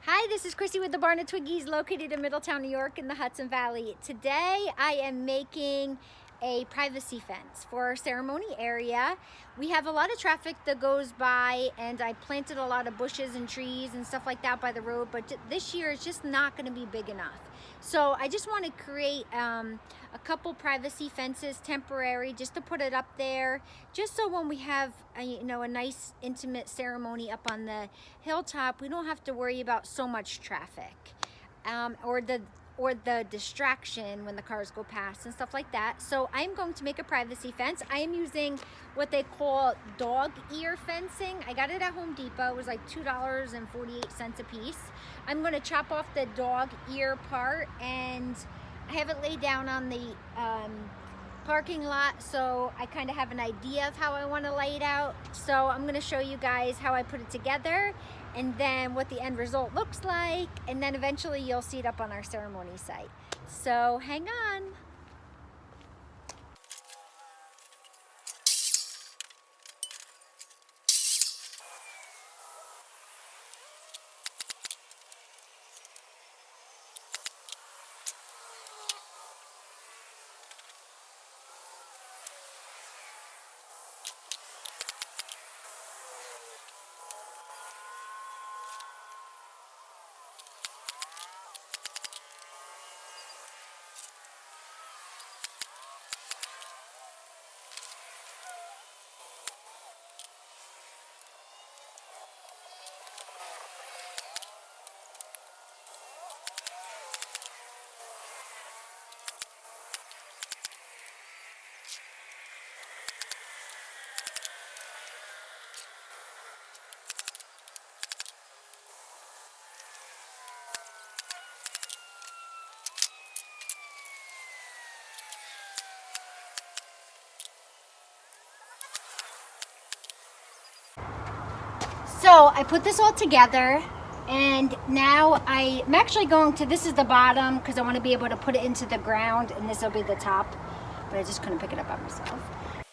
Hi, this is Chrissy with the Barn of Twiggies, located in Middletown, New York in the Hudson Valley. Today I am making a privacy fence for our ceremony area. We have a lot of traffic that goes by, and I planted a lot of bushes and trees and stuff like that by the road, but this year it's just not going to be big enough. So I just want to create a couple privacy fences, temporary, just to put it up there, just so when we have a nice intimate ceremony up on the hilltop, we don't have to worry about so much traffic or the distraction when the cars go past and stuff like that. So I'm going to make a privacy fence. I am using what they call dog ear fencing. I got it at Home Depot. It was like $2.48 a piece. I'm going to chop off the dog ear part, and I have it laid down on the parking lot, so I kind of have an idea of how I want to lay it out. So I'm going to show you guys how I put it together, and then what the end result looks like, and then eventually you'll see it up on our ceremony site. So hang on. So I put this all together, and now I'm actually going to, this is the bottom because I want to be able to put it into the ground, and this will be the top, but I just couldn't pick it up by myself.